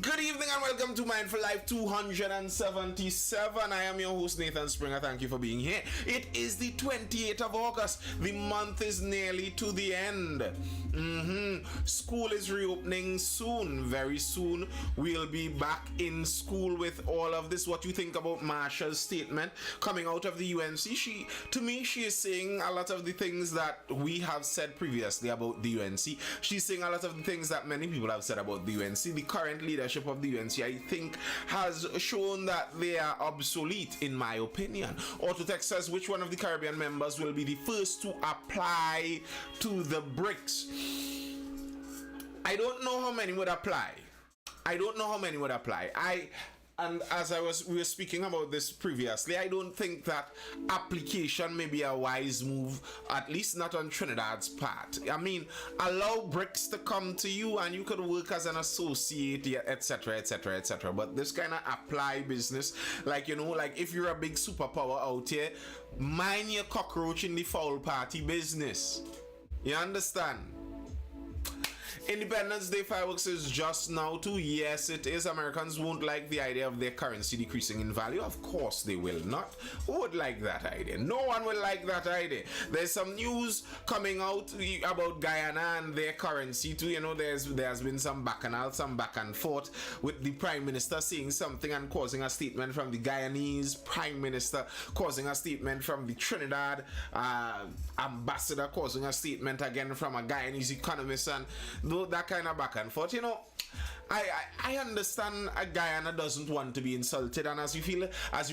Good evening and welcome to Mindful Life 277. I am your host Nathan Springer. Thank you for being here. It is the 28th of August. The month is nearly to the end. School is reopening soon. Very soon we'll be back in school with all of this. What you think about Marsha's statement coming out of the UNC? She is saying a lot of the things that we have said previously about the UNC. She's saying a lot of the things that many people have said about the UNC. The current leadership of the UNC, I think, has shown that they are obsolete, in my opinion. Autotech says which one of the Caribbean members will be the first to apply to the BRICS. I don't know how many would apply. And as we were speaking about this previously, I don't think that application may be a wise move, at least not on Trinidad's part. I mean, allow BRICS to come to you and you could work as an associate, etc., etc., etc. But this kind of apply business, like if you're a big superpower out here, mind your cockroach in the foul party business. You understand? Independence Day fireworks is just now too. Yes, it is. Americans won't like the idea of their currency decreasing in value. Of course they will not. Who would like that idea? No one will like that idea. There's some news coming out about Guyana and their currency too. There's been some bacchanal, some back and forth with the Prime Minister saying something and causing a statement from the Guyanese Prime Minister, causing a statement from the Trinidad ambassador, causing a statement again from a Guyanese economist, and that kind of back and forth. I understand Guyana doesn't want to be insulted, and as you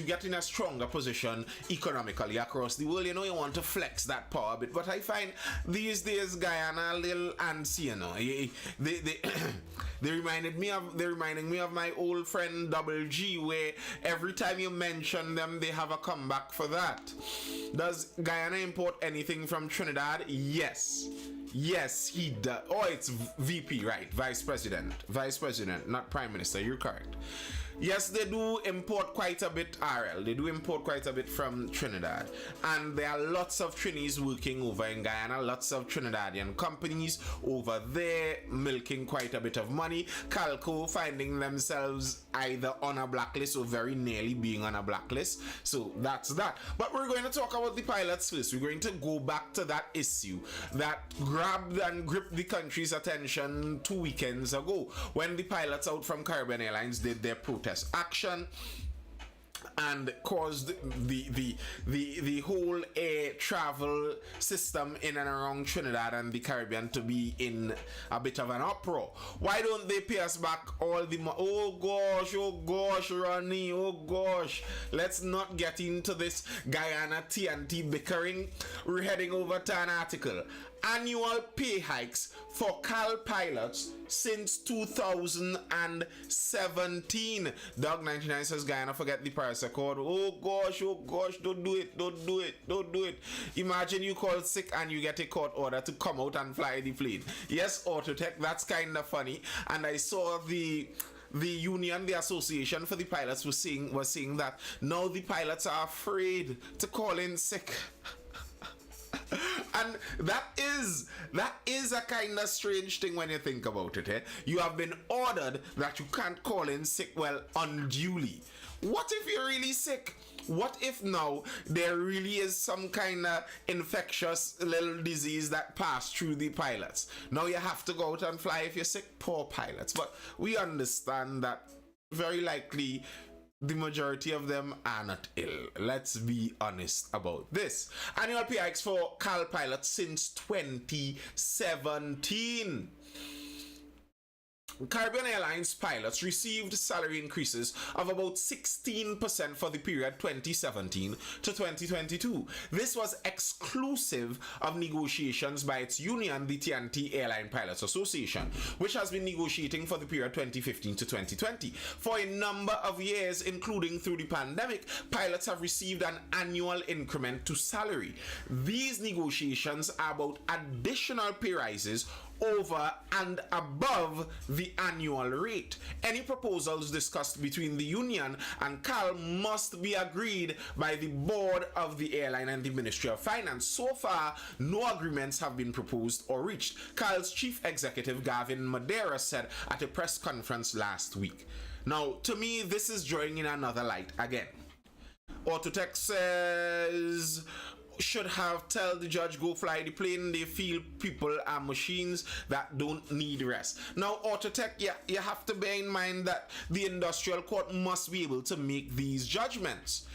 get in a stronger position economically across the world, you want to flex that power a bit. But I find these days Guyana a little antsy, they're reminding me of my old friend Double G, where every time you mention them they have a comeback for that. Does Guyana import anything from Trinidad? Yes, he does. Oh, it's VP, right? Vice President, not Prime Minister. You're correct. Yes, they do import quite a bit RL. They do import quite a bit from Trinidad. And there are lots of Trinis working over in Guyana, lots of Trinidadian companies over there milking quite a bit of money. Calco finding themselves either on a blacklist or very nearly being on a blacklist. So that's that. But we're going to talk about the pilots first. We're going to go back to that issue that grabbed and gripped the country's attention 2 weekends ago when the pilots out from Caribbean Airlines did their protest action and caused the whole air travel system in and around Trinidad and the Caribbean to be in a bit of an uproar. Why don't they pay us back all the money? Oh gosh, Ronnie, oh gosh. Let's not get into this Guyana TNT bickering. We're heading over to an article. Annual pay hikes for CAL pilots since 2017. Dog 99 says Guyana forget the price accord. Oh gosh, don't do it. Imagine you call sick and you get a court order to come out and fly the plane. Yes, Autotech, that's kind of funny. And I saw the union, the association for the pilots was saying that now the pilots are afraid to call in sick. And that is a kind of strange thing when you think about it. You have been ordered that you can't call in sick, unduly. What if you're really sick? What if now there really is some kind of infectious little disease that passed through the pilots? Now you have to go out and fly if you're sick. Poor pilots. But we understand that very likely the majority of them are not ill. Let's be honest about this. Annual pay hikes for CAL pilots since 2017. Caribbean Airlines pilots received salary increases of about 16% for the period 2017 to 2022. This was exclusive of negotiations by its union, the TNT Airline Pilots Association, which has been negotiating for the period 2015 to 2020. For a number of years, including through the pandemic, pilots have received an annual increment to salary. These negotiations are about additional pay rises over and above the the annual rate. Any proposals discussed between the union and CAL must be agreed by the board of the airline and the Ministry of Finance. So far, no agreements have been proposed or reached, CAL's chief executive Gavin Madeira said at a press conference last week. Now, to me, this is drawing in another light again. Autotech says should have tell the judge go fly the plane. They feel people are machines that don't need rest. Now, Autotech, you have to bear in mind that the industrial court must be able to make these judgments.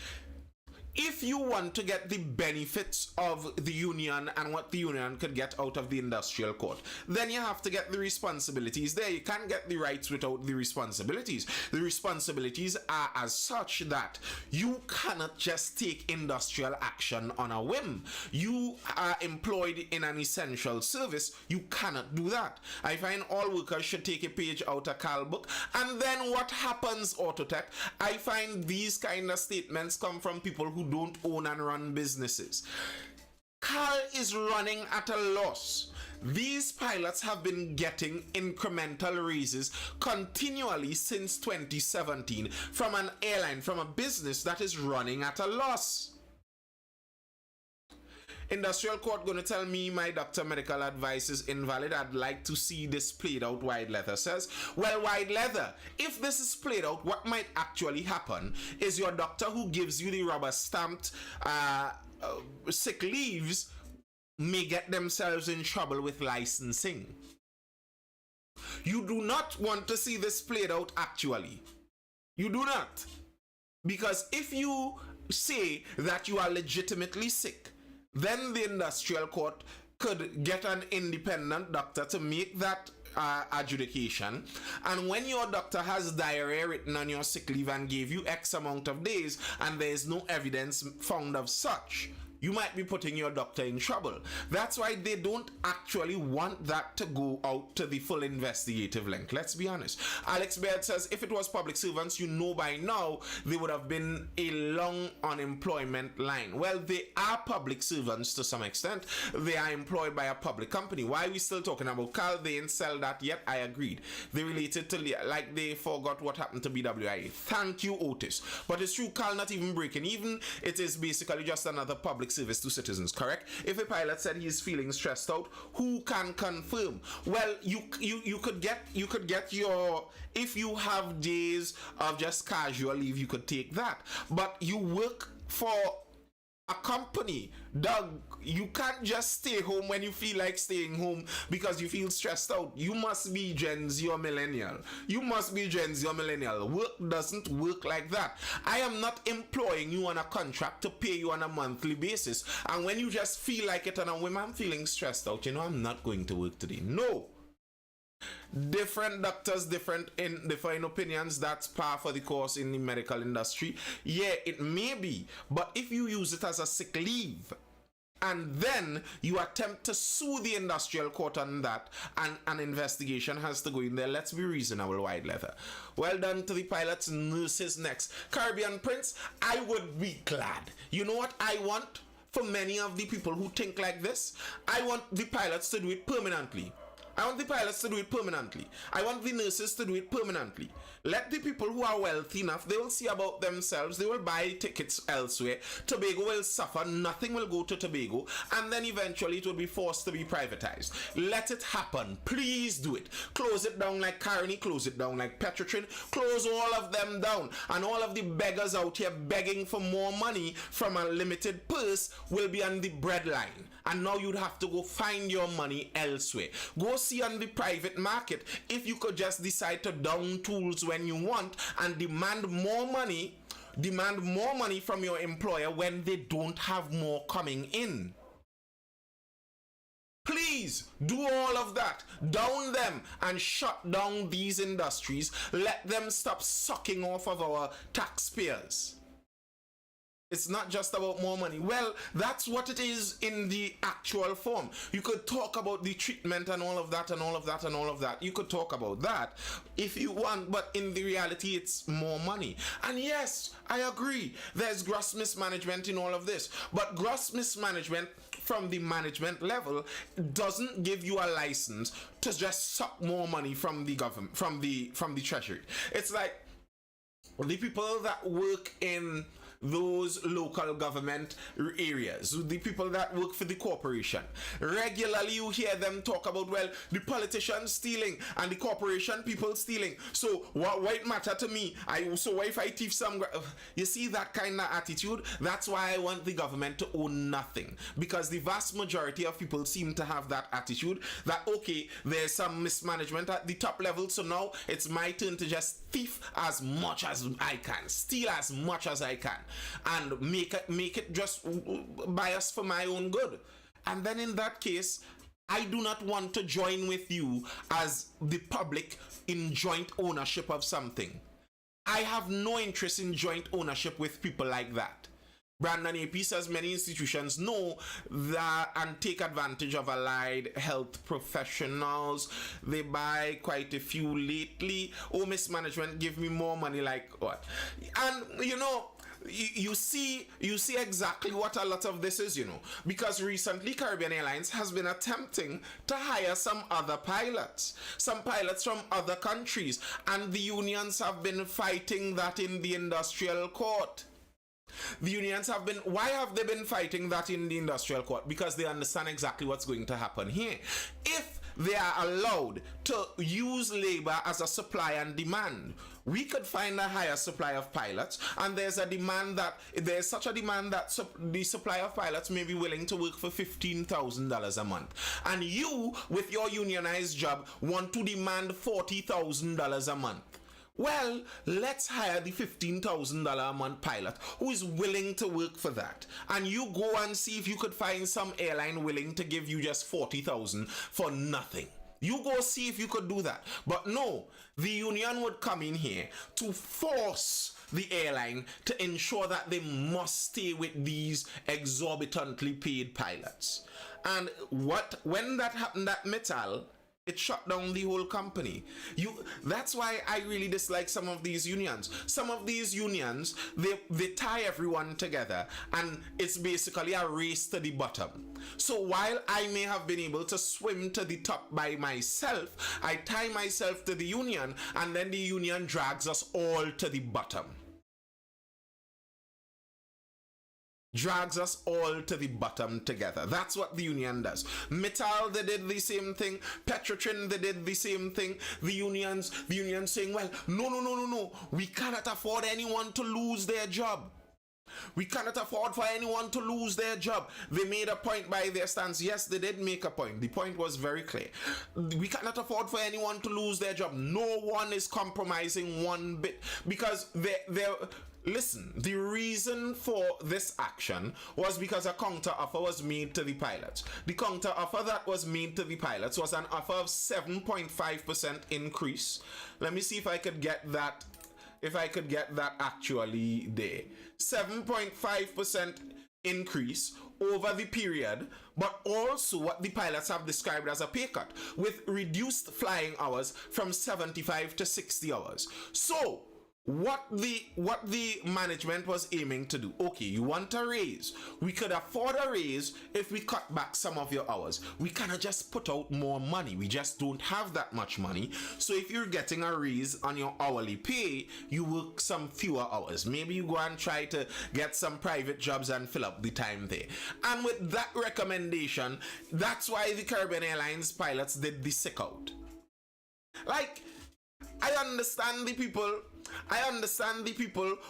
If you want to get the benefits of the union and what the union could get out of the industrial court, then you have to get the responsibilities there. You can't get the rights without the responsibilities. The responsibilities are as such that you cannot just take industrial action on a whim. You are employed in an essential service. You cannot do that. I find all workers should take a page out of CAL book. And then what happens, Autotech? I find these kind of statements come from people who don't own and run businesses. CAL is running at a loss. These pilots have been getting incremental raises continually since 2017 from an airline, from a business that is running at a loss. Industrial court going to tell me my doctor medical advice is invalid. I'd like to see this played out, Wide Leather says. Well, Wide Leather, if this is played out, what might actually happen is your doctor who gives you the rubber stamped sick leaves may get themselves in trouble with licensing. You do not want to see this played out actually. You do not. Because if you say that you are legitimately sick, then the industrial court could get an independent doctor to make that adjudication. And when your doctor has diarrhea written on your sick leave and gave you X amount of days and there is no evidence found of such, you might be putting your doctor in trouble. That's why they don't actually want that to go out to the full investigative link. Let's be honest. Alex Baird says if it was public servants, you know by now they would have been a long unemployment line. Well, they are public servants to some extent. They are employed by a public company. Why are we still talking about CAL? They didn't sell that yet. I agreed. They related to, like they forgot what happened to BWI. Thank you, Otis. But it's true, CAL not even breaking even. It is basically just another public service to citizens, correct? If a pilot said he's feeling stressed out, who can confirm? Well, you could get your, if you have days of just casual leave, you could take that. But you work for a company, Doug. You can't just stay home when you feel like staying home because you feel stressed out. You must be Gen Z or millennial. You must be Gen Z or millennial. Work doesn't work like that. I am not employing you on a contract to pay you on a monthly basis. And when you just feel like it on a whim, I'm feeling stressed out, I'm not going to work today. No. Different doctors, different opinions. That's par for the course in the medical industry. Yeah, it may be. But if you use it as a sick leave, and then you attempt to sue the industrial court on that, and an investigation has to go in there. Let's be reasonable, Wide Leather. Well done to the pilots. Nurses next. Caribbean Prince, I would be glad. You know what I want for many of the people who think like this? I want the pilots to do it permanently. I want the pilots to do it permanently. I want the nurses to do it permanently. Let the people who are wealthy enough, they will see about themselves. They will buy tickets elsewhere. Tobago will suffer. Nothing will go to Tobago. And then eventually it will be forced to be privatized. Let it happen. Please do it. Close it down like Carney. Close it down like Petrotrin. Close all of them down. And all of the beggars out here begging for more money from a limited purse will be on the breadline. And now you'd have to go find your money elsewhere. Go see on the private market if you could just decide to down tools when you want and demand more money from your employer when they don't have more coming in. Please do all of that. Down them and shut down these industries. Let them stop sucking off of our taxpayers. It's not just about more money. Well, that's what it is in the actual form. You could talk about the treatment and all of that and all of that and all of that. You could talk about that if you want, but in the reality, it's more money. And yes, I agree. There's gross mismanagement in all of this. But gross mismanagement from the management level doesn't give you a license to just suck more money from the government, from the treasury. It's like the people that work in those local government areas, the people that work for the corporation, regularly you hear them talk about, well, the politicians stealing and the corporation people stealing, so what it matter to me? So what if I thief some? You see that kind of attitude? That's why I want the government to own nothing, because the vast majority of people seem to have that attitude that, okay, there's some mismanagement at the top level, so now it's my turn to just thief as much as I can, steal as much as I can, and make it just bias for my own good. And then in that case, I do not want to join with you as the public in joint ownership of something. I have no interest in joint ownership with people like that. Brandon AP says many institutions know that and take advantage of allied health professionals. They buy quite a few lately. Oh, mismanagement, give me more money, like what? And you know, you see exactly what a lot of this is, you know, because recently Caribbean Airlines has been attempting to hire some other pilots, some pilots from other countries, and the unions have been fighting that in the industrial court. The unions have been, why have they been fighting that in the industrial court? Because they understand exactly what's going to happen here. If they are allowed to use labor as a supply and demand, we could find a higher supply of pilots, and there's such a demand that the supply of pilots may be willing to work for $15,000 a month, and you with your unionized job want to demand $40,000 a month. Well, let's hire the $15,000 a month pilot who is willing to work for that. And you go and see if you could find some airline willing to give you just $40,000 for nothing. You go see if you could do that. But no, the union would come in here to force the airline to ensure that they must stay with these exorbitantly paid pilots. And when that happened at Metal, it shut down the whole company. That's why I really dislike some of these unions. Some of these unions, they tie everyone together, and it's basically a race to the bottom. So while I may have been able to swim to the top by myself, I tie myself to the union, and then the union drags us all to the bottom. Drags us all to the bottom together. That's what the union does. Metal, they did the same thing. Petrotrin, they did the same thing. The unions saying, well, no. We cannot afford anyone to lose their job. We cannot afford for anyone to lose their job. They made a point by their stance. Yes, they did make a point. The point was very clear. We cannot afford for anyone to lose their job. No one is compromising one bit, because listen, the reason for this action was because a counter offer was made to the pilots. The counter offer that was made to the pilots was an offer of 7.5% increase. Let me see if I could get that. If I could get that actually there. 7.5% increase over the period, but also what the pilots have described as a pay cut, with reduced flying hours from 75 to 60 hours. So what the management was aiming to do, okay, you want a raise, we could afford a raise if we cut back some of your hours. We cannot just put out more money. We just don't have that much money. So if you're getting a raise on your hourly pay, you work some fewer hours. Maybe you go and try to get some private jobs and fill up the time there. And with that recommendation, that's why the Caribbean Airlines pilots did the sick out. Like, I understand the people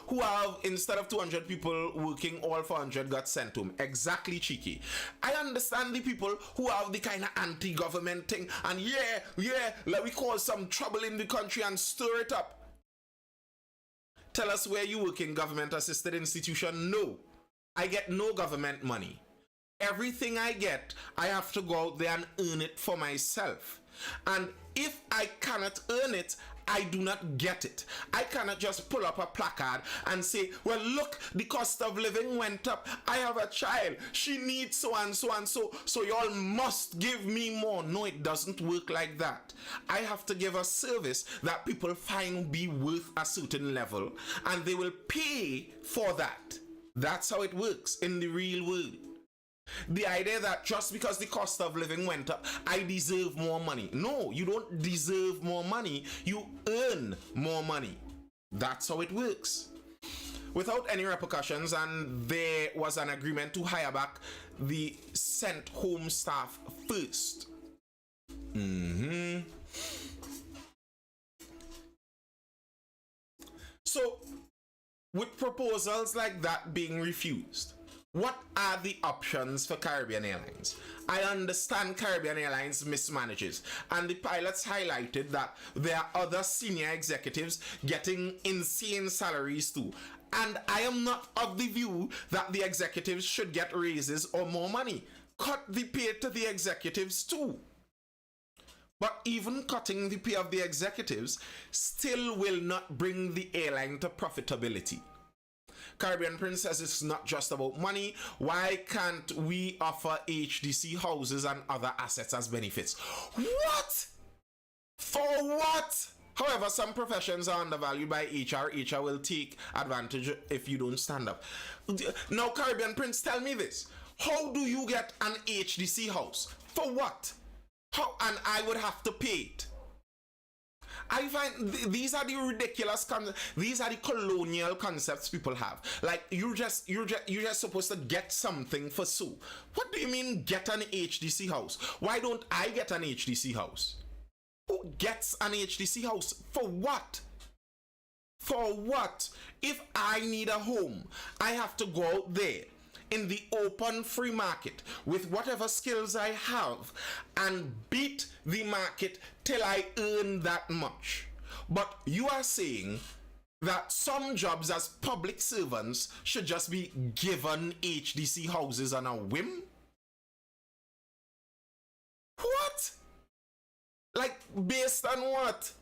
who have, instead of 200 people working, all 400 got sent home. Exactly, cheeky. I understand the people who have the kind of anti-government thing, and let me cause some trouble in the country and stir it up. Tell us where you work in government-assisted institution. No, I get no government money. Everything I get, I have to go out there and earn it for myself. And if I cannot earn it, I do not get it. I cannot just pull up a placard and say, well, look, the cost of living went up. I have a child. She needs so and so and so. So y'all must give me more. No, it doesn't work like that. I have to give a service that people find be worth a certain level, and they will pay for that. That's how it works in the real world. The idea that just because the cost of living went up, I deserve more money. No, you don't deserve more money. You earn more money. That's how it works. Without any repercussions, and there was an agreement to hire back the sent home staff first. So, with proposals like that being refused, what are the options for Caribbean Airlines? I understand Caribbean Airlines mismanages, and the pilots highlighted that there are other senior executives getting insane salaries too. And I am not of the view that the executives should get raises or more money. Cut the pay to the executives too. But even cutting the pay of the executives still will not bring the airline to profitability. Caribbean Prince says it's not just about money. Why can't we offer HDC houses and other assets as benefits? What? For what? However, some professions are undervalued by HR. HR will take advantage if you don't stand up. Now, Caribbean Prince, tell me this. How do you get an HDC house? For what? How? And I would have to pay it. I find these are the ridiculous these are the colonial concepts people have. Like you're just supposed to get something for so. What do you mean get an HDC house? Why don't I get an HDC house? Who gets an HDC house? For what? For what? If I need a home, I have to go out there in the open free market with whatever skills I have and beat the market till I earn that much. But you are saying that some jobs as public servants should just be given HDC houses on a whim? What? Like, based on what?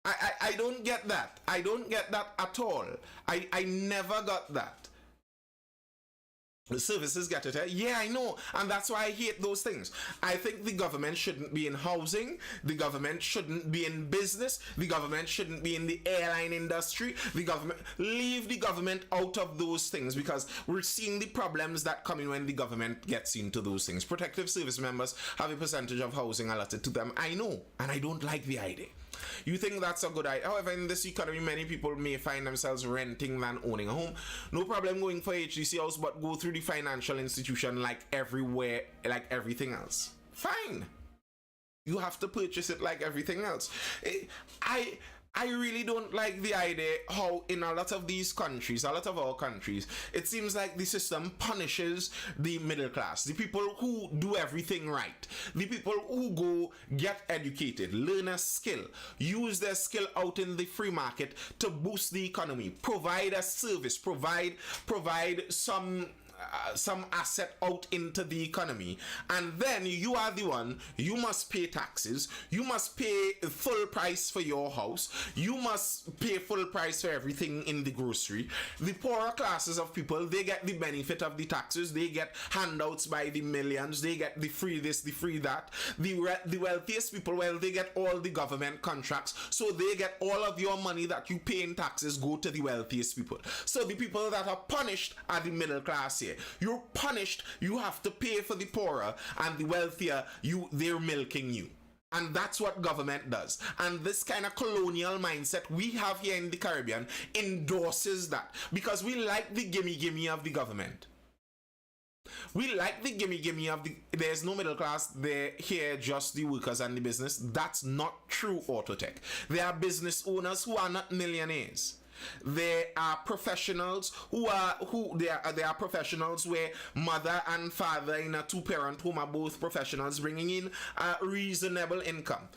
I don't get that. I don't get that at all. I never got that. The services get it. Yeah, I know. And that's why I hate those things. I think the government shouldn't be in housing. The government shouldn't be in business. The government shouldn't be in the airline industry. The government, leave the government out of those things, because we're seeing the problems that come in when the government gets into those things. Protective service members have a percentage of housing allotted to them. I know. And I don't like the idea. You think that's a good idea. However, in this economy, many people may find themselves renting than owning a home. No problem going for HDC house, but go through the financial institution like everywhere, like everything else. Fine. You have to purchase it like everything else. I really don't like the idea how in a lot of these countries, a lot of our countries, it seems like the system punishes the middle class, the people who do everything right, the people who go get educated, learn a skill, use their skill out in the free market to boost the economy, provide a service, provide some asset out into the economy, and then you are the one, you must pay taxes, you must pay full price for your house, you must pay full price for everything in the grocery. The poorer classes of people, they get the benefit of the taxes, they get handouts by the millions, they get the free this, the free that. The wealthiest people, well, they get all the government contracts, so they get all of your money that you pay in taxes go to the wealthiest people. So the people that are punished are the middle class here. You're punished, you have to pay for the poorer, and the wealthier, they're milking you. And that's what government does. And this kind of colonial mindset we have here in the Caribbean endorses that, because we like the gimme of the government. We like the gimme of the, there's no middle class, they're here just the workers and the business. That's not true, Autotech. There are business owners who are not millionaires. There are professionals there are professionals where mother and father in a two-parent home are both professionals, bringing in a reasonable income.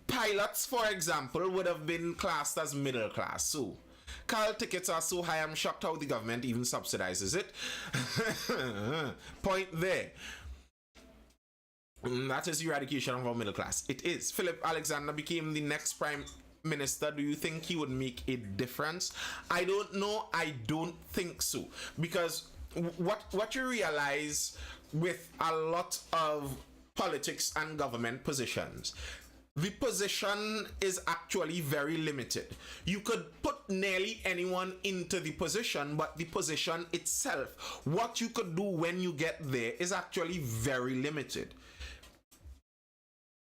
Pilots, for example, would have been classed as middle class. So car tickets are so high, I'm shocked how the government even subsidizes it. Point there. That is eradication of our middle class. It is. Philip Alexander became the next prime minister. Do you think he would make a difference? I don't know. I don't think so, because what you realize with a lot of politics and government positions, the position is actually very limited. You could put nearly anyone into the position, but the position itself, what you could do when you get there, is actually very limited.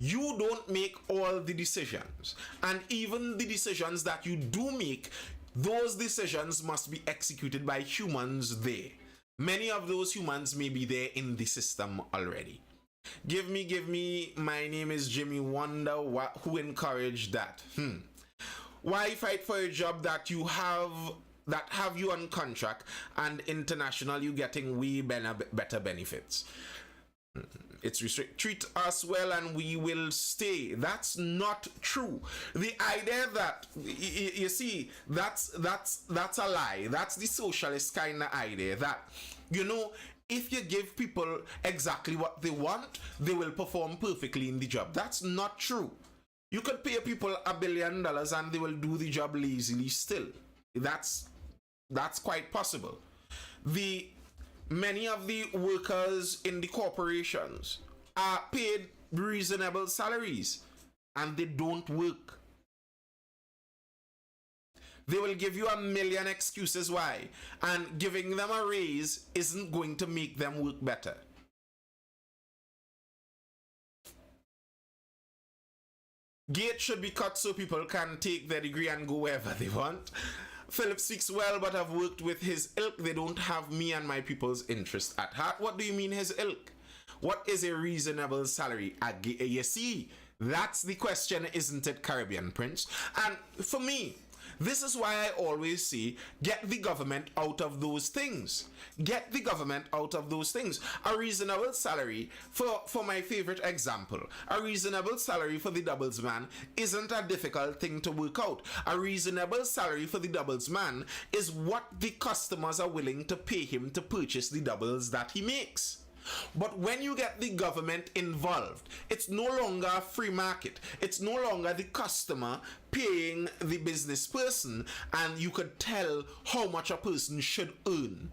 You don't make all the decisions, and even the decisions that you do make, those decisions must be executed by humans there. Many of those humans may be there in the system already. Give me, my name is Jimmy Wonder. Who encouraged that? Why fight for a job that have you on contract and international you getting way better benefits? It's restrict. Treat us well and we will stay. That's not true. The idea that you see, that's a lie. That's the socialist kind of idea that, you know, if you give people exactly what they want, they will perform perfectly in the job. That's not true. You could pay people $1 billion and they will do the job lazily still. That's quite possible. Many of the workers in the corporations are paid reasonable salaries and they don't work. They will give you 1,000,000 excuses why, and giving them a raise isn't going to make them work better. Gates should be cut so people can take their degree and go wherever they want. Philip speaks well, but I've worked with his ilk. They don't have me and my people's interest at heart. What do you mean his ilk? What is a reasonable salary? You see, that's the question, isn't it, Caribbean Prince? And for me, this is why I always say, get the government out of those things. Get the government out of those things. A reasonable salary, for my favorite example, a reasonable salary for the doubles man isn't a difficult thing to work out. A reasonable salary for the doubles man is what the customers are willing to pay him to purchase the doubles that he makes. But when you get the government involved, it's no longer a free market. It's no longer the customer paying the business person and you could tell how much a person should earn.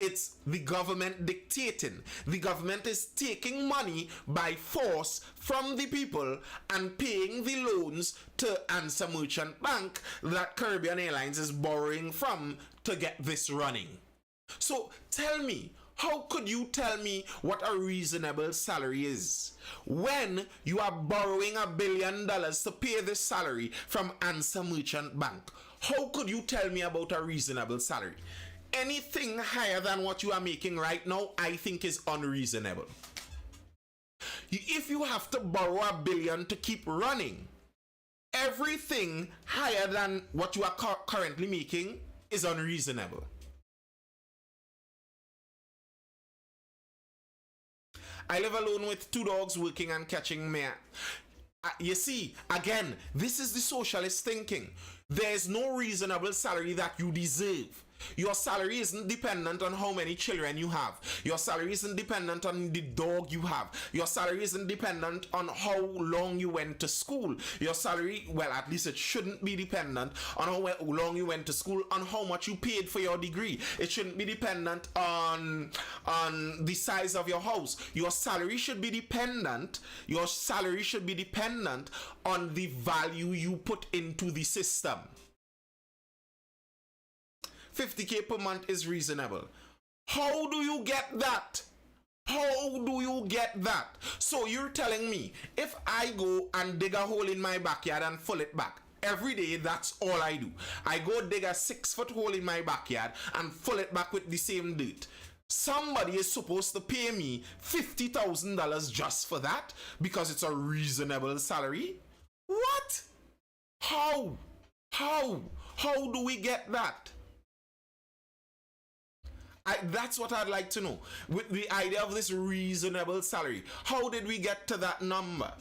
It's the government dictating. The government is taking money by force from the people and paying the loans to Answer Merchant Bank that Caribbean Airlines is borrowing from to get this running. So tell me, how could you tell me what a reasonable salary is when you are borrowing $1 billion to pay this salary from Answer Merchant Bank? How could you tell me about a reasonable salary? Anything higher than what you are making right now, I think is unreasonable. If you have to borrow $1 billion to keep running, everything higher than what you are currently making is unreasonable. I live alone with 2 dogs working and catching meat. You see, again, this is the socialist thinking. There's no reasonable salary that you deserve. Your salary isn't dependent on how many children you have. Your salary isn't dependent on the dog you have. Your salary isn't dependent on how long you went to school. Your salary, well, at least it shouldn't be dependent on how long you went to school, on how much you paid for your degree. It shouldn't be dependent on the size of your house. Your salary should be dependent. Your salary should be dependent on the value you put into the system. 50K per month is reasonable. How do you get that? How do you get that? So you're telling me if I go and dig a hole in my backyard and fill it back every day, that's all I do. I go dig a 6-foot hole in my backyard and fill it back with the same dirt. Somebody is supposed to pay me $50,000 just for that because it's a reasonable salary? What? How? How do we get that? That's what I'd like to know. With the idea of this reasonable salary, how did we get to that number?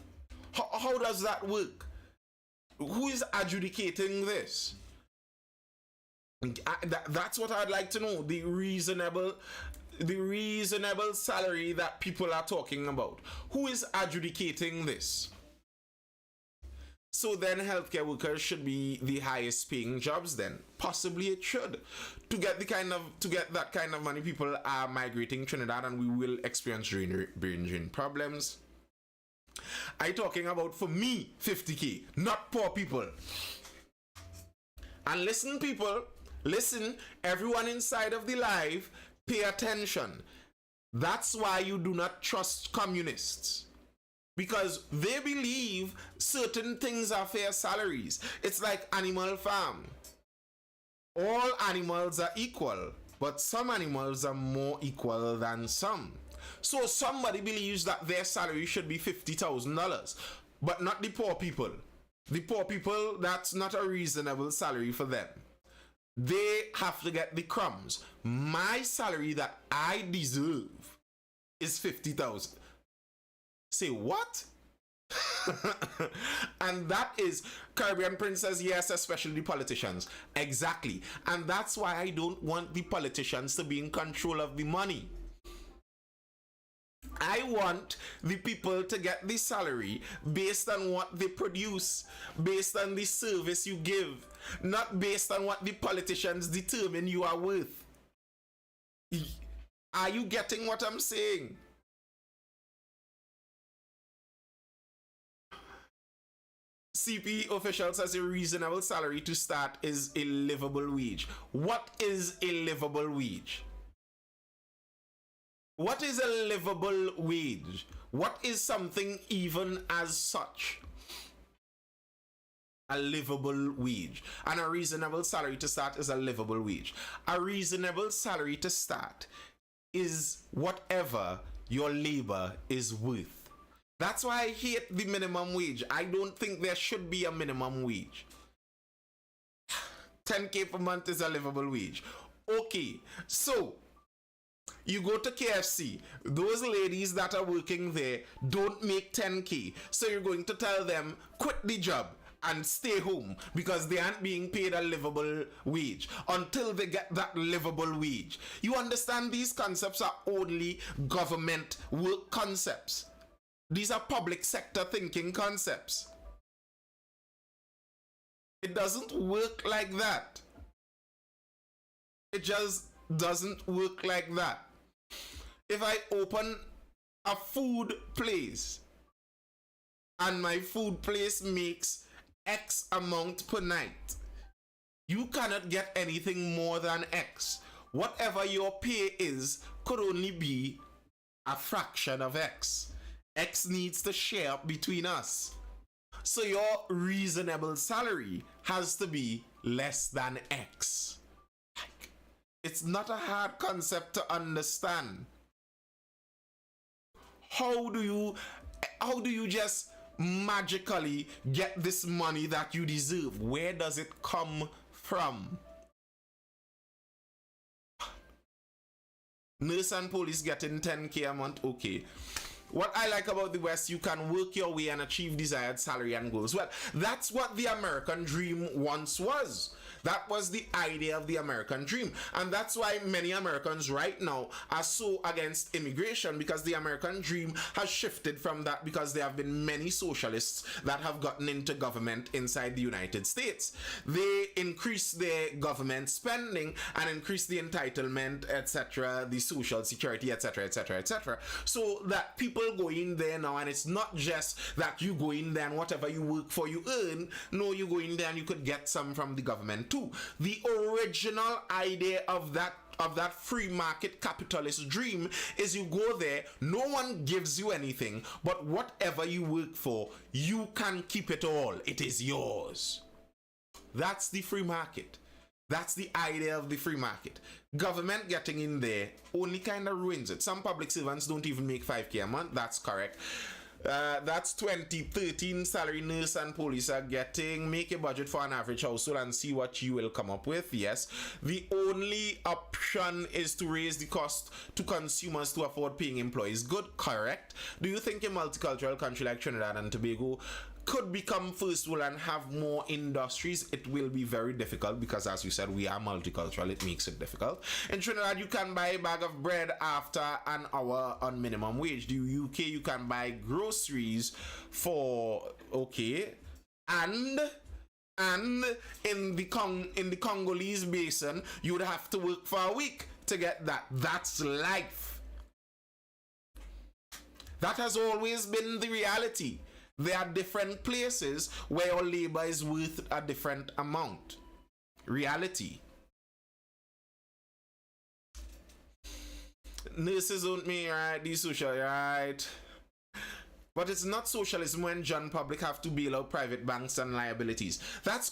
How does that work? Who is adjudicating this? That's what I'd like to know. The reasonable salary that people are talking about. Who is adjudicating this? So then healthcare workers should be the highest paying jobs then. Possibly it should. To get that kind of money, people are migrating Trinidad and we will experience brain drain problems. I'm talking about, for me, 50K, not poor people. And listen, people, listen, everyone inside of the live, pay attention. That's why you do not trust communists. Because they believe certain things are fair salaries. It's like Animal Farm. All animals are equal, but some animals are more equal than some. So somebody believes that their salary should be $50,000, but not the poor people. The poor people, that's not a reasonable salary for them. They have to get the crumbs. My salary that I deserve is 50,000. Say what? And that is Caribbean Princess, yes, especially the politicians. Exactly. And that's why I don't want the politicians to be in control of the money. I want the people to get the salary based on what they produce, based on the service you give, not based on what the politicians determine you are worth. Are you getting what I'm saying? CP official says a reasonable salary to start is a livable wage. What is a livable wage? What is a livable wage? What is something even as such? A livable wage. And a reasonable salary to start is a livable wage. A reasonable salary to start is whatever your labor is worth. That's why I hate the minimum wage. I don't think there should be a minimum wage. 10K per month is a livable wage. Okay, so you go to KFC, those ladies that are working there don't make 10K. So you're going to tell them, quit the job and stay home because they aren't being paid a livable wage until they get that livable wage. You understand, these concepts are only government work concepts. These are public sector thinking concepts. It doesn't work like that. It just doesn't work like that. If I open a food place and my food place makes X amount per night, you cannot get anything more than X. Whatever your pay is could only be a fraction of X. X needs to share between us. So your reasonable salary has to be less than X. It's not a hard concept to understand. How do you just magically get this money that you deserve? Where does it come from? Nurse and police getting 10K a month, okay. What I like about the West, you can work your way and achieve desired salary and goals. Well, that's what the American dream once was. That was the idea of the American dream. And that's why many Americans right now are so against immigration, because the American dream has shifted from that, because there have been many socialists that have gotten into government inside the United States. They increase their government spending and increase the entitlement, etc., the social security, etc., etc., etc. So that people go in there now, and it's not just that you go in there and whatever you work for you earn. No, you go in there and you could get some from the government too. The original idea of that free market capitalist dream is you go there, no one gives you anything, but whatever you work for, you can keep it all. It is yours. That's the free market. That's the idea of the free market. Government getting in there only kind of ruins it. Some public servants don't even make 5K a month. That's correct. That's 2013 salary nurse and police are getting. Make a budget for an average household and see what you will come up with. Yes, the only option is to raise the cost to consumers to afford paying employees. Good, correct. Do you think a multicultural country like Trinidad and Tobago could become first world and have more industries? It will be very difficult because, as you said, we are multicultural. It makes it difficult. In Trinidad, you can buy a bag of bread after an hour on minimum wage. The UK, you can buy groceries for okay, and in the Congolese basin, you would have to work for a week to get that. That's life. That has always been the reality. There are different places where your labor is worth a different amount. Reality. Nurses don't mean right, these social, right? But it's not socialism when John Public have to bail out private banks and liabilities. That's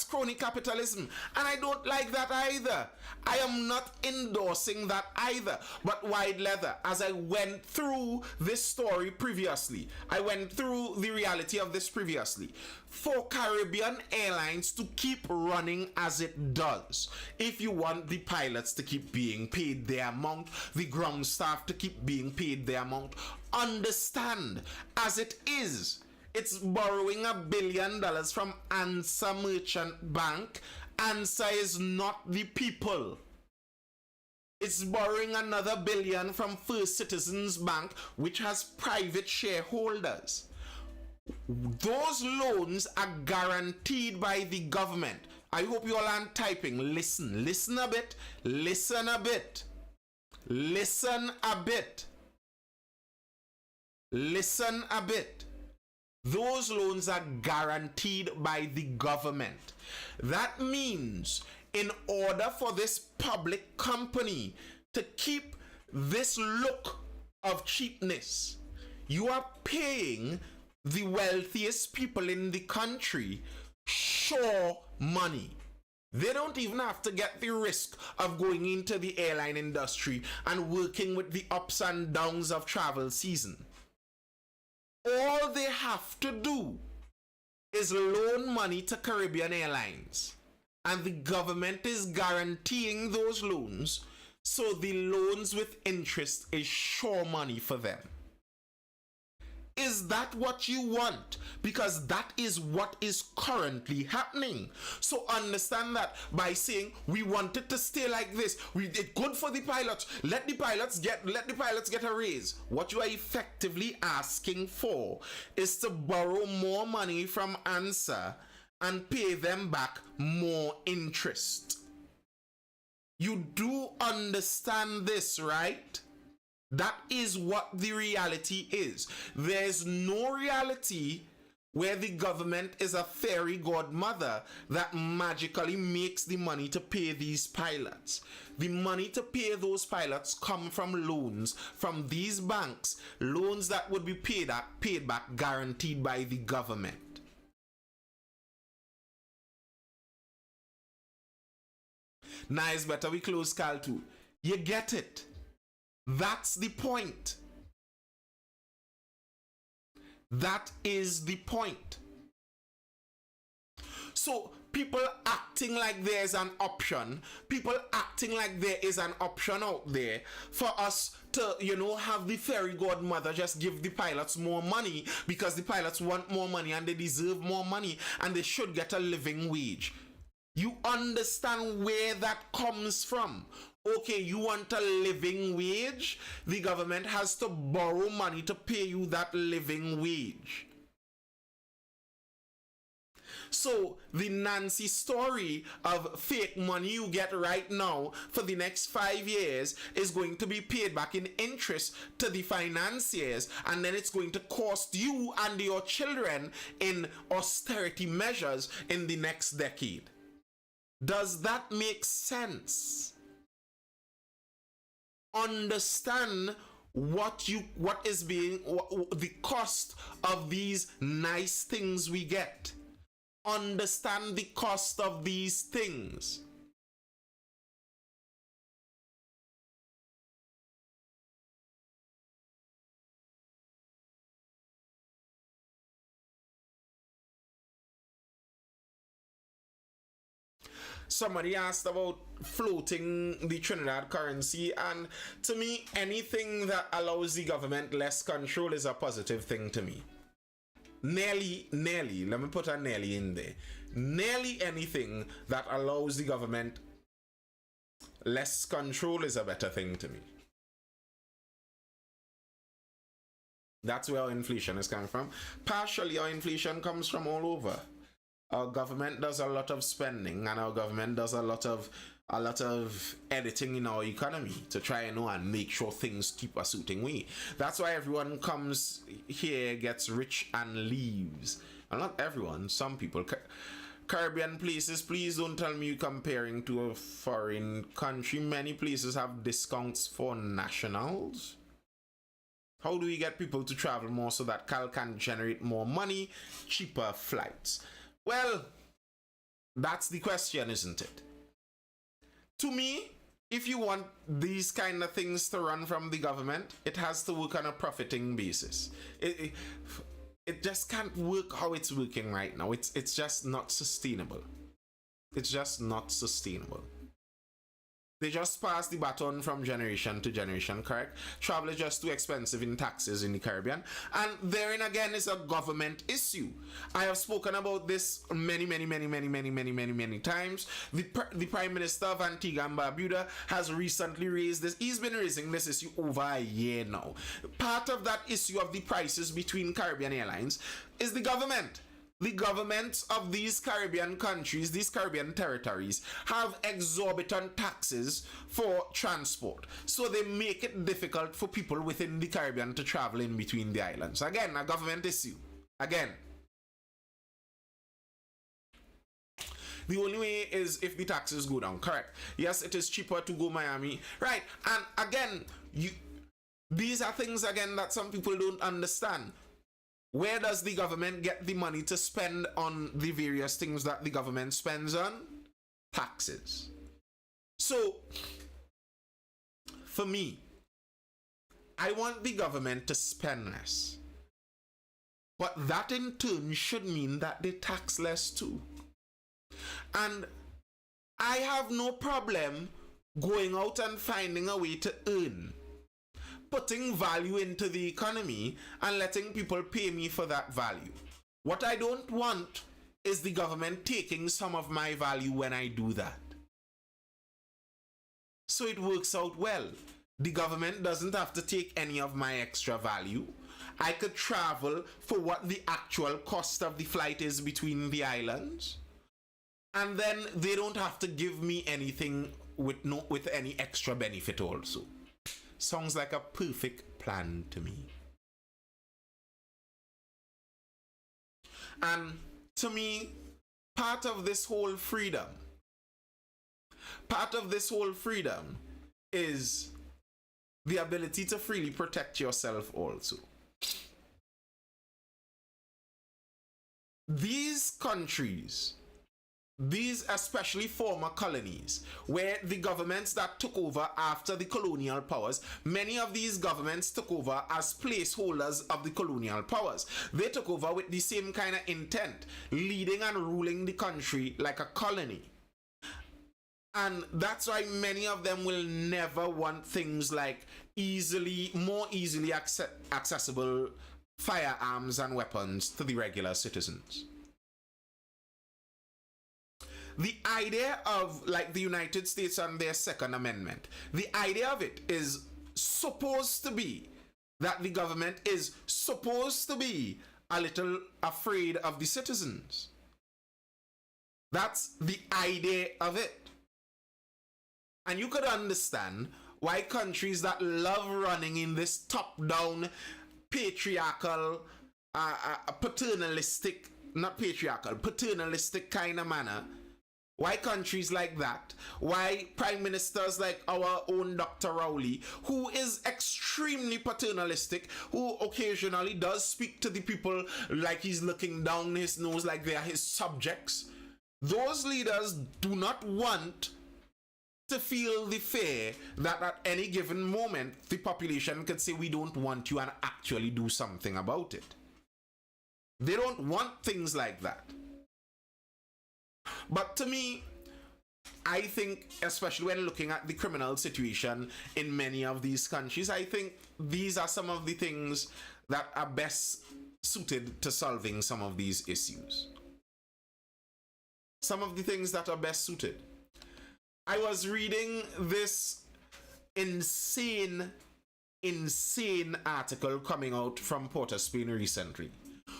crony capitalism. And I don't like that either. I am not endorsing that either. But wide leather, as I went through this story previously, I went through the reality of this previously. For Caribbean Airlines to keep running as it does, if you want the pilots to keep being paid their amount, the ground staff to keep being paid their amount, understand, as it is, it's borrowing $1 billion from ANSA Merchant Bank. ANSA is not the people. It's borrowing another billion from First Citizens Bank, which has private shareholders. Those loans are guaranteed by the government. I hope you all aren't typing. Listen a bit. Listen a bit. Listen a bit. Listen a bit. Those loans are guaranteed by the government. That means in order for this public company to keep this look of cheapness, you are paying the wealthiest people in the country sure money. They don't even have to get the risk of going into the airline industry and working with the ups and downs of travel season. All they have to do is loan money to Caribbean Airlines, and the government is guaranteeing those loans, so the loans with interest is sure money for them. Is that what you want? Because that is what is currently happening. So understand that by saying we want it to stay like this, it's good for the pilots. Let the pilots get a raise. What you are effectively asking for is to borrow more money from ANSA and pay them back more interest. You do understand this, right? That is what the reality is. There's no reality where the government is a fairy godmother that magically makes the money to pay these pilots. The money to pay those pilots come from loans from these banks, loans that would be paid back guaranteed by the government. Now it's better we close Cal 2. You get it. That's the point. That is the point. So people acting like there's an option, people acting like there is an option out there for us to, have the fairy godmother just give the pilots more money because the pilots want more money and they deserve more money and they should get a living wage. You understand where that comes from? Okay, you want a living wage? The government has to borrow money to pay you that living wage. So the Nancy story of fake money you get right now for the next 5 years is going to be paid back in interest to the financiers, and then it's going to cost you and your children in austerity measures in the next decade. Does that make sense? Understand the cost of these nice things we get. Understand the cost of these things. Somebody asked about floating the Trinidad currency, and to me, anything that allows the government less control is a positive thing to me. Nearly, let me put a nearly in there. Nearly anything that allows the government less control is a better thing to me. That's where our inflation is coming from. Partially, our inflation comes from all over. Our government does a lot of spending, and our government does a lot of a lot of editing in our economy to try and make sure things keep a suiting way. That's why everyone comes here, gets rich, and leaves. And not everyone, some people. Caribbean places, please don't tell me you're comparing to a foreign country. Many places have discounts for nationals. How do we get people to travel more so that Cal can generate more money, cheaper flights? Well, that's the question, isn't it? To me, if you want these kind of things to run from the government, it has to work on a profiting basis. It just can't work how it's working right now. It's just not sustainable. It's just not sustainable. They just pass the baton from generation to generation, correct? Travel is just too expensive in taxes in the Caribbean. And therein again is a government issue. I have spoken about this many times. The Prime Minister of Antigua and Barbuda has recently raised this. He's been raising this issue over a year now. Part of that issue of the prices between Caribbean airlines is the government. The governments of these Caribbean countries, these Caribbean territories, have exorbitant taxes for transport. So they make it difficult for people within the Caribbean to travel in between the islands. Again, a government issue. Again. The only way is if the taxes go down, correct? Yes, it is cheaper to go Miami. Right, and again, these are things, again, that some people don't understand. Where does the government get the money to spend on the various things that the government spends on? Taxes. So, for me, I want the government to spend less. But that in turn should mean that they tax less too. And I have no problem going out and finding a way to earn, putting value into the economy and letting people pay me for that value. What I don't want is the government taking some of my value when I do that. So it works out well. The government doesn't have to take any of my extra value. I could travel for what the actual cost of the flight is between the islands. And then they don't have to give me anything with any extra benefit also. Sounds like a perfect plan to me. And to me, part of this whole freedom is the ability to freely protect yourself also. These countries, these especially former colonies, where the governments that took over after the colonial powers, many of these governments took over as placeholders of the colonial powers. They took over with the same kind of intent, leading and ruling the country like a colony. And that's why many of them will never want things like more easily accessible firearms and weapons to the regular citizens. The idea of, like, the United States and their Second Amendment, the idea of it is supposed to be that the government is supposed to be a little afraid of the citizens. That's the idea of it. And you could understand why countries that love running in this top-down, patriarchal, paternalistic kind of manner, why countries like that, why prime ministers like our own Dr. Rowley, who is extremely paternalistic, who occasionally does speak to the people like he's looking down his nose like they are his subjects, those leaders do not want to feel the fear that at any given moment the population could say we don't want you and actually do something about it. They don't want things like that. But to me, I think, especially when looking at the criminal situation in many of these countries, I think these are some of the things that are best suited to solving some of these issues. Some of the things that are best suited. I was reading this insane article coming out from Port of Spain recently.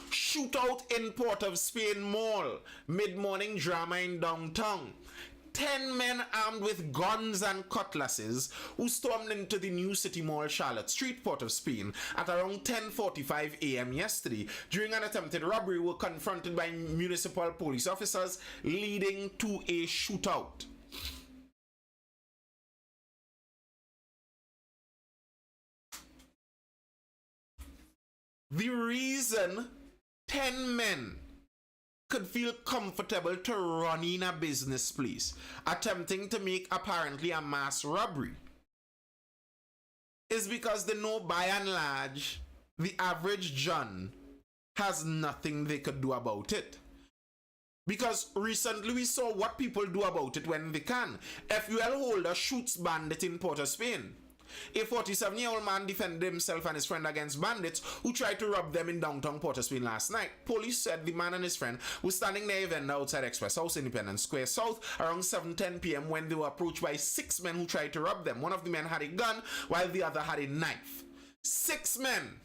Shootout in Port of Spain Mall. Mid-morning drama in downtown. 10 men armed with guns and cutlasses who stormed into the New City Mall, Charlotte Street, Port of Spain at around 10:45 a.m. yesterday during an attempted robbery were confronted by municipal police officers, leading to a shootout. The reason 10 men could feel comfortable to run in a business place, attempting to make apparently a mass robbery, is because they know by and large the average John has nothing they could do about it. Because recently we saw what people do about it when they can. FUL holder shoots bandit in Port of Spain. A 47-year-old man defended himself and his friend against bandits who tried to rob them in downtown Port of Spain last night. Police said the man and his friend were standing near a vendor outside Express House, Independence Square South around 7:10 p.m. when they were approached by 6 men who tried to rob them. One of the men had a gun while the other had a knife. 6 men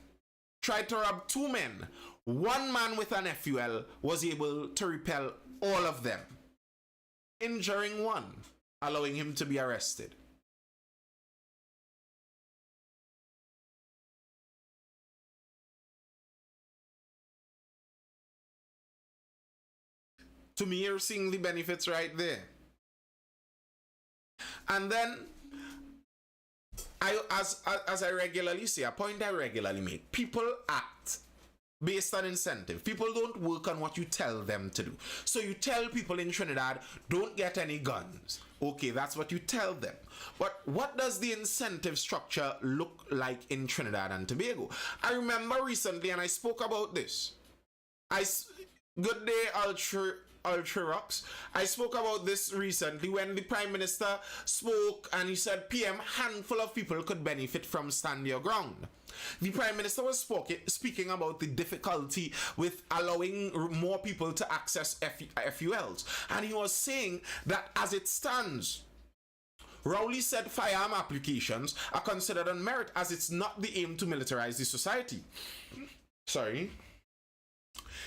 tried to rob 2 men. 1 man with an FUL was able to repel all of them, injuring 1, allowing him to be arrested. To me, you're seeing the benefits right there. And then, as I regularly say, a point I regularly make, people act based on incentive. People don't work on what you tell them to do. So you tell people in Trinidad, don't get any guns. Okay, that's what you tell them. But what does the incentive structure look like in Trinidad and Tobago? I remember recently, and I spoke about this. Good day, Ultra Rocks. I spoke about this recently when the Prime Minister spoke and he said PM handful of people could benefit from Stand Your Ground. The Prime Minister was speaking about the difficulty with allowing more people to access FULs, and he was saying that as it stands, Rowley said firearm applications are considered on merit as it's not the aim to militarize the society. Sorry.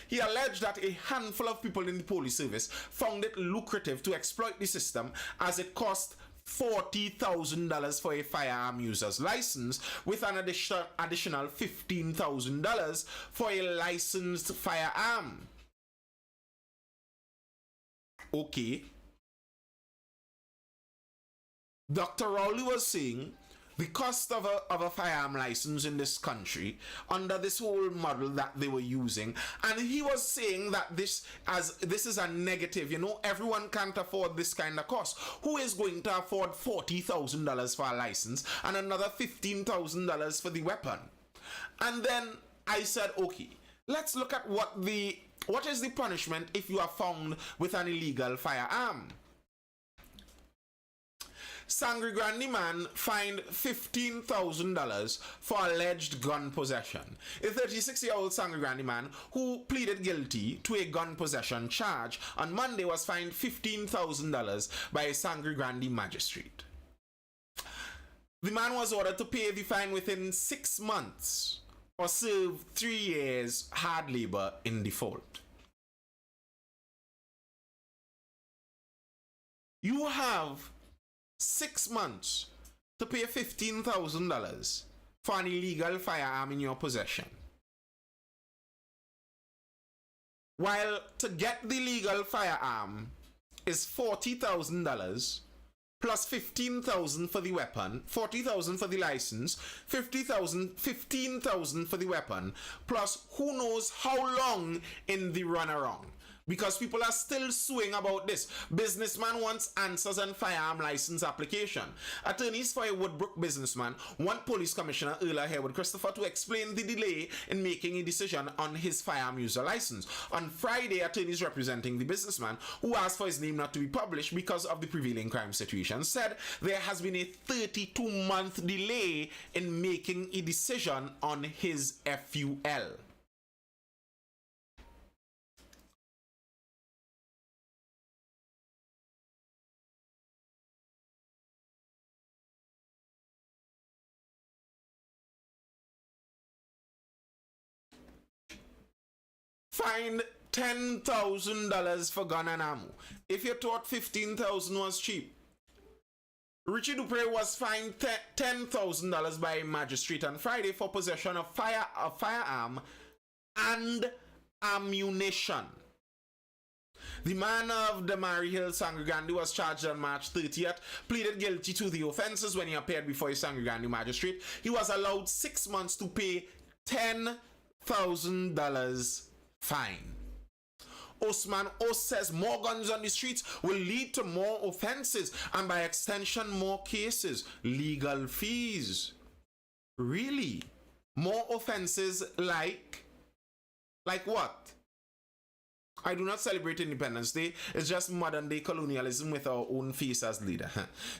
He alleged that a handful of people in the police service found it lucrative to exploit the system as it cost $40,000 for a firearm user's license, with an additional $15,000 for a licensed firearm. Okay. Dr. Rowley was saying the cost of a firearm license in this country under this whole model that they were using, and he was saying that this is a negative. You know, everyone can't afford this kind of cost. Who is going to afford $40,000 for a license and another $15,000 for the weapon? And then I said, okay, let's look at what is the punishment if you are found with an illegal firearm. Sangre Grande man fined $15,000 for alleged gun possession. A 36-year-old Sangre Grande man who pleaded guilty to a gun possession charge on Monday was fined $15,000 by a Sangre Grande magistrate. The man was ordered to pay the fine within 6 months or serve 3 years hard labor in default. You have 6 months to pay $15,000 for an illegal firearm in your possession. While to get the legal firearm is $40,000 plus $15,000 for the weapon, $40,000 for the license, $15,000 for the weapon, plus who knows how long in the runaround. Because people are still suing about this. Businessman wants answers on firearm license application. Attorneys for a Woodbrook businessman want Police Commissioner Earl Harewood Christopher to explain the delay in making a decision on his firearm user license. On Friday, attorneys representing the businessman, who asked for his name not to be published because of the prevailing crime situation, said there has been a 32-month delay in making a decision on his FUL. Fined $10,000 for gun and ammo. If you thought 15,000 was cheap, Richie Dupre was fined $10,000 by a magistrate on Friday for possession of a firearm and ammunition. The man of the Murray Hill Sangre Grande was charged on March 30th, pleaded guilty to the offences when he appeared before a Sangre Grande magistrate. He was allowed 6 months to pay $10,000 fine. Osman Os says more guns on the streets will lead to more offenses and by extension more cases. Legal fees. Really? More offenses like what? I do not celebrate Independence Day. It's just modern day colonialism with our own face as leader.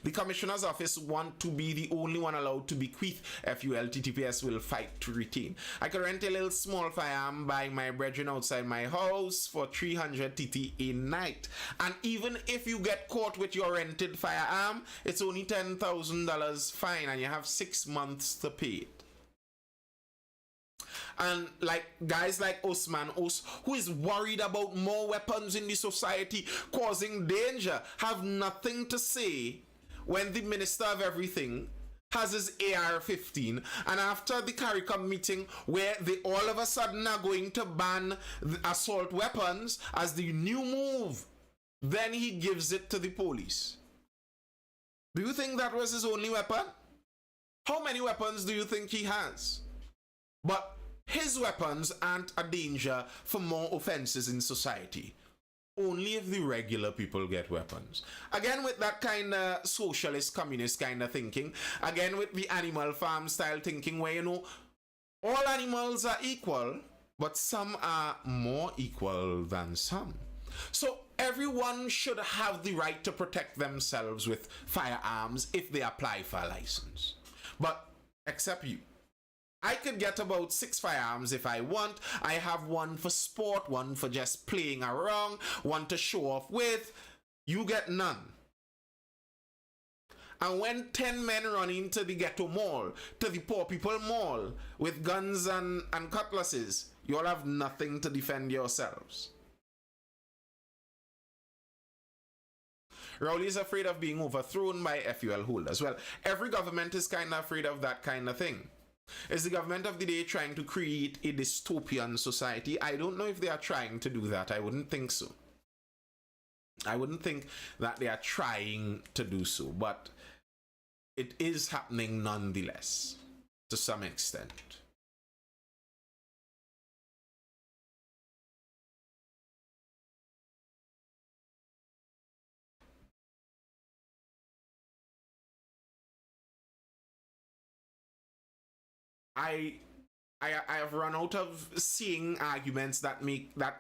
The Commissioner's Office want to be the only one allowed to bequeath. FULTTPS will fight to retain. I could rent a little small firearm by my brethren outside my house for 300 TT a night. And even if you get caught with your rented firearm, it's only $10,000 fine and you have 6 months to pay it. And like guys like Osman Os, who is worried about more weapons in the society causing danger, have nothing to say when the Minister of Everything has his AR-15, and after the CARICOM meeting where they all of a sudden are going to ban the assault weapons as the new move, then he gives it to the police. Do you think that was his only weapon? How many weapons do you think he has? But his weapons aren't a danger for more offenses in society. Only if the regular people get weapons. Again with that kind of socialist, communist kind of thinking. Again with the animal farm style thinking where, you know, all animals are equal, but some are more equal than some. So everyone should have the right to protect themselves with firearms if they apply for a license. But except you. I could get about 6 firearms if I want. I have one for sport, one for just playing around, one to show off with. You get none. And when 10 men run into the ghetto mall, to the poor people mall, with guns and cutlasses, you'll have nothing to defend yourselves. Rowley is afraid of being overthrown by FUL holders. Well, every government is kind of afraid of that kind of thing. Is the government of the day trying to create a dystopian society? I don't know if they are trying to do that. I wouldn't think so. I wouldn't think that they are trying to do so, but it is happening nonetheless, to some extent. I have run out of seeing arguments that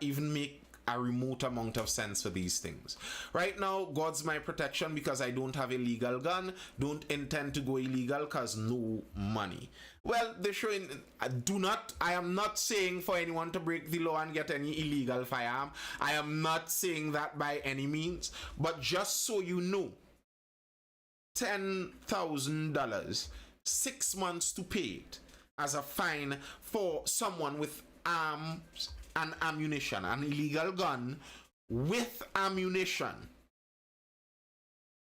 even make a remote amount of sense for these things. Right now, God's my protection because I don't have a legal gun, don't intend to go illegal because no money. Well, they're showing, I am not saying for anyone to break the law and get any illegal firearm. I am not saying that by any means, but just so you know, $10,000, 6 months to pay it as a fine for someone with arms and ammunition, an illegal gun with ammunition.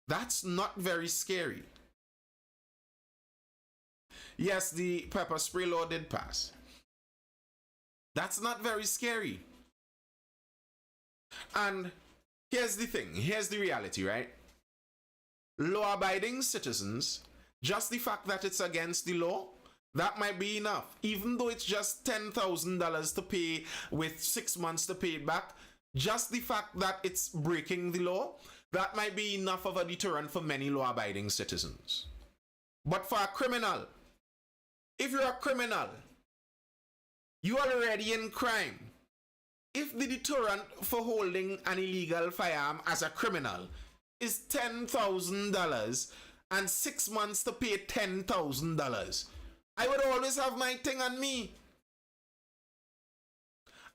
That's not very scary. Yes, the pepper spray law did pass. That's not very scary. And here's the thing, here's the reality, right? Law-abiding citizens, just the fact that it's against the law, that might be enough. Even though it's just $10,000 to pay with 6 months to pay it back, just the fact that it's breaking the law, that might be enough of a deterrent for many law-abiding citizens. But for a criminal, if you're a criminal, you are already in crime. If the deterrent for holding an illegal firearm as a criminal is $10,000 and 6 months to pay $10,000, I would always have my thing on me.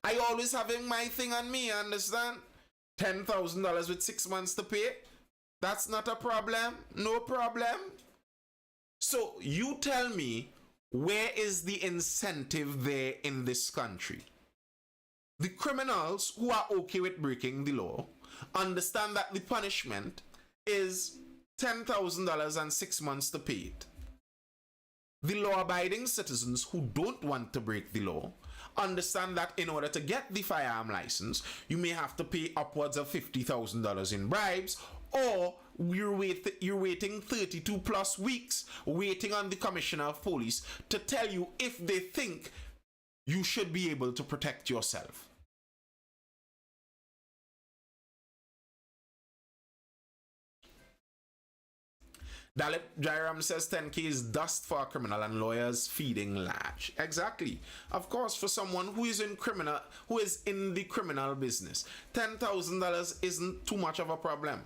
I always having my thing on me, understand? $10,000 with 6 months to pay, that's not a problem, no problem. So you tell me, where is the incentive there in this country? The criminals who are okay with breaking the law understand that the punishment is $10,000 and 6 months to pay it. The law-abiding citizens who don't want to break the law understand that in order to get the firearm license, you may have to pay upwards of $50,000 in bribes, or you're waiting 32 plus weeks waiting on the commissioner of police to tell you if they think you should be able to protect yourself. Dalip Jairam says 10K is dust for a criminal and lawyers feeding large. Exactly. Of course, for someone who is in the criminal business, $10,000 isn't too much of a problem.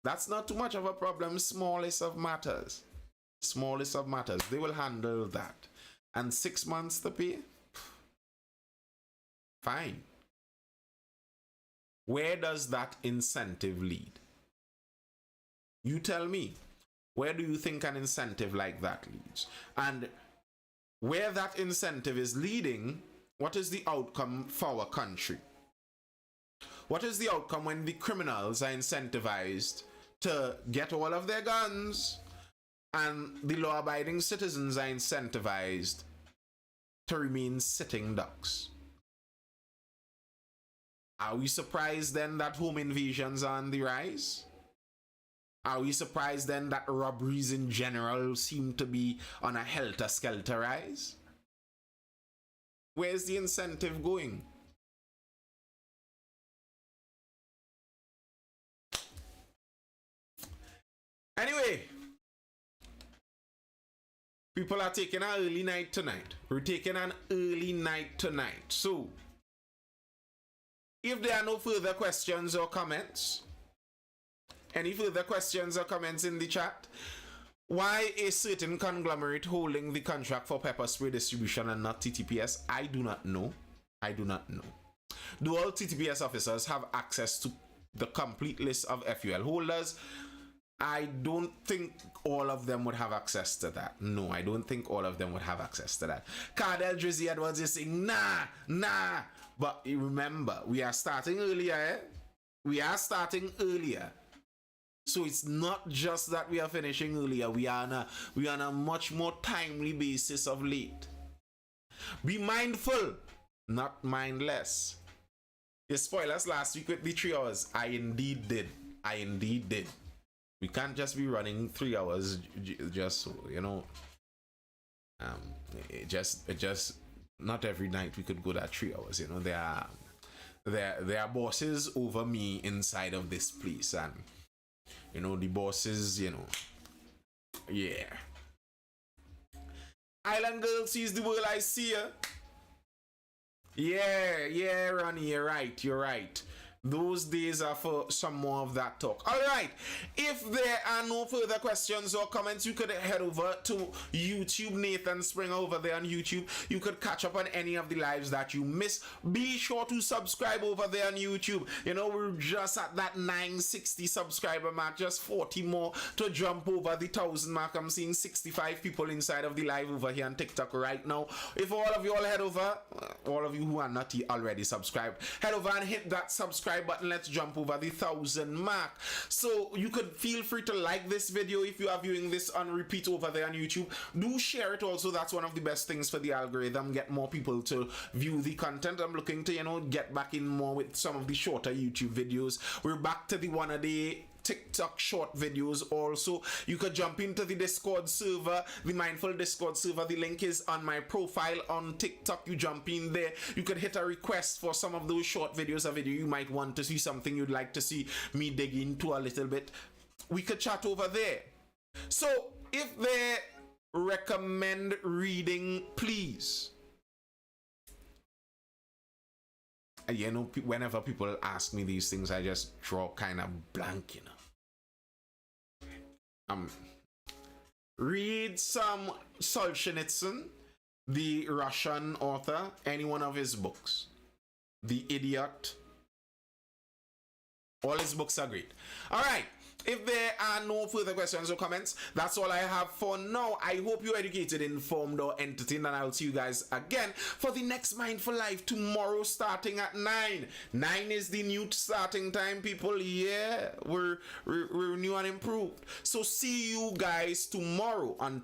That's not too much of a problem. Smallest of matters. Smallest of matters. They will handle that. And 6 months to pay? Fine. Where does that incentive lead? You tell me. Where do you think an incentive like that leads? And where that incentive is leading, what is the outcome for our country? What is the outcome when the criminals are incentivized to get all of their guns and the law-abiding citizens are incentivized to remain sitting ducks? Are we surprised then that home invasions are on the rise? Are we surprised then that robberies in general seem to be on a helter-skelter rise? Where's the incentive going? Anyway, people are taking an early night tonight. We're taking an early night tonight. So, if there are no further questions or comments, any further questions or comments in the chat? Why a certain conglomerate holding the contract for pepper spray distribution and not TTPS? I do not know. I do not know. Do all TTPS officers have access to the complete list of FUL holders? I don't think all of them would have access to that. No, I don't think all of them would have access to that. Cardell Drizzy Edwards is saying, nah. But remember, we are starting earlier, eh? We are starting earlier. So it's not just that we are finishing earlier. We are on a much more timely basis of late. Be mindful, not mindless. You spoiled us last week with the 3 hours. I indeed did. We can't just be running 3 hours just so, you know. It just not every night we could go that 3 hours. You know, there are bosses over me inside of this place, and you know, the bosses, you know, yeah. Island Girl sees the world, I see her. Yeah, Ronnie, you're right. Those days are for some more of that talk. All right. If there are no further questions or comments, you could head over to YouTube. Nathan Springer over there on YouTube. You could catch up on any of the lives that you miss. Be sure to subscribe over there on YouTube. You know, we're just at that 960 subscriber mark. Just 40 more to jump over the 1,000 mark. I'm seeing 65 people inside of the live over here on TikTok right now. If all of you all head over, all of you who are not already subscribed, head over and hit that subscribe button. Let's jump over the 1,000 mark. So you could feel free to like this video if you are viewing this on repeat over there on YouTube. Do share it also. That's one of the best things for the algorithm. Get more people to view the content. I'm looking to, you know, get back in more with some of the shorter YouTube videos. We're back to the one a day TikTok short videos also. You could jump into the Discord server, the Mindful Discord server. The link is on my profile on TikTok. You jump in there. You could hit a request for some of those short videos, a video you might want to see, something you'd like to see me dig into a little bit. We could chat over there. So if they recommend reading, please. You know, whenever people ask me these things, I just draw kind of blank, you know. Read some Solzhenitsyn, the Russian author, any one of his books. The Idiot, All his books are great. All right. If there are no further questions or comments, that's all I have for now. I hope you're educated, informed, or entertained, and I'll see you guys again for the next Mindful Life tomorrow starting at 9. 9 is the new starting time, people. Yeah, we're new and improved. So see you guys tomorrow. Until